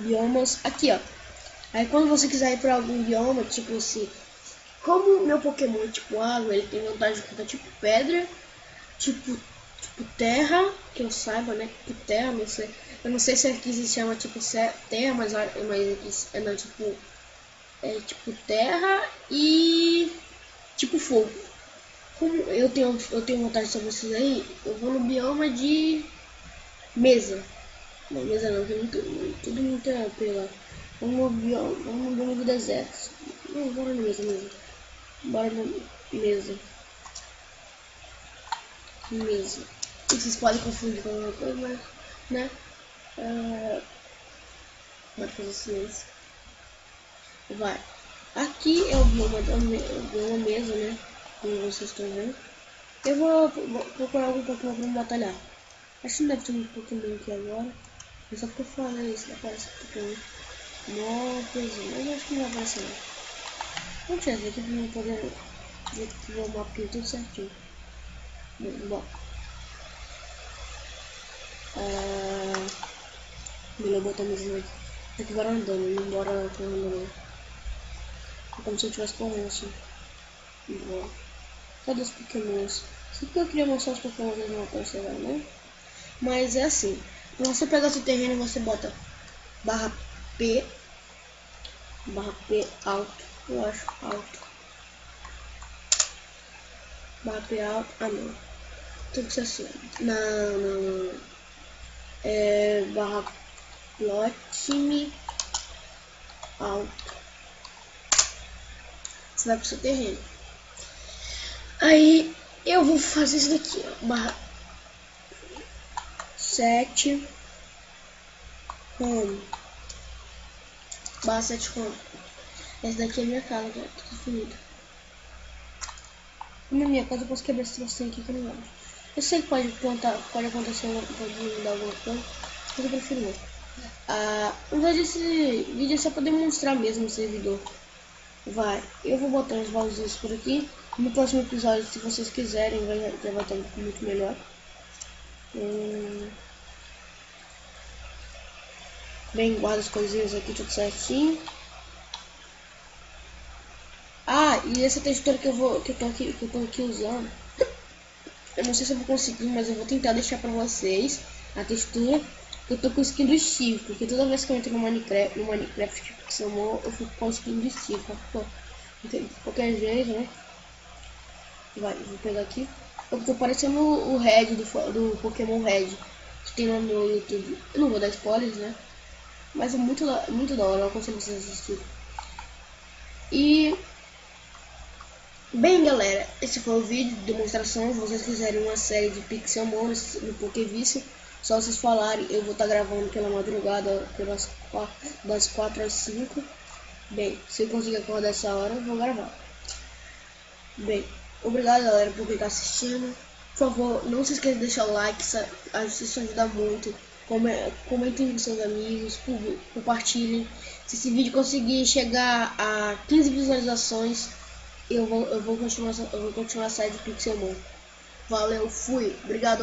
biomas, aqui ó. Aí quando você quiser ir para algum bioma, tipo assim, como meu Pokémon é tipo água, ele tem vantagem contra tipo pedra, tipo terra, que eu saiba, né? Tipo terra, não sei. Eu não sei se aqui se chama tipo terra, mas é não, tipo terra e tipo fogo. Como eu tenho vontade sobre isso aí, eu vou no bioma de mesa. Não, mesa não, tem tudo muito pela. Vamos no bioma do deserto. Não, bora na mesa mesmo. Bora na mesa. Mesa. E vocês podem confundir com alguma coisa, mas, né? Bora fazer silêncio. Vai. Aqui é o bioma mesa, né? Como vocês estão vendo. Eu vou procurar algum Pokémon pra me batalhar. Acho que não deve ter um Pokémon aqui agora. Mas só porque eu falei isso, aparece Pokémon. Não, mas eu acho que não vai aparecer não. Vamos tirar isso aqui pra não poder ver o mapa tudo certinho. Bom. Melhor botar mesmo aqui bora andando, não bora correndo não. É como se eu estivesse correndo assim. Bora. Cadê os Pokémons? Sempre que eu queria mostrar os Pokémons eles não apareceram, né? Mas é assim. Pra você pegar seu terreno, você bota /P alto, eu acho alto. /P alto, não. Tem que ser assim. Não. É /plotme alto. Você vai pro seu terreno. Aí eu vou fazer isso daqui, ó. /7 home. /7 home. Essa daqui é minha casa, tá definida. Na minha casa eu posso quebrar esse trocinho aqui que eu não gosto. Eu sei que pode acontecer, pode dar alguma coisa, mas eu prefiro não. Na verdade esse vídeo é só pra demonstrar mesmo o servidor. Vai, eu vou botar uns baúzinhos por aqui. No próximo episódio, se vocês quiserem, já vai estar muito melhor. Bem, guarda as coisinhas aqui tudo certinho. E essa textura que eu tô aqui usando, eu não sei se eu vou conseguir, mas eu vou tentar deixar pra vocês a textura. Eu tô com skin do Steve, porque toda vez que eu entro no Minecraft Pixelmon, eu fico com skin do Steve. De qualquer jeito, né? Vou pegar aqui. Eu tô parecendo o Red do Pokémon Red, que tem lá no YouTube. Eu não vou dar spoilers, né? Mas é muito da hora, eu aconselho vocês assistirem. E bem, galera, esse foi o vídeo de demonstração. Se vocês quiserem uma série de Pixelmon no Pokévice, só vocês falarem, eu vou estar gravando pela madrugada, das 4 às 5. Bem, se eu conseguir acordar essa hora, eu vou gravar. Bem, obrigado, galera, por quem tá assistindo. Por favor, não se esqueça de deixar o like, isso ajuda muito. Comentem com seus amigos, compartilhem. Se esse vídeo conseguir chegar a 15 visualizações, eu vou continuar a série de Pixelmon. Valeu, fui, obrigado.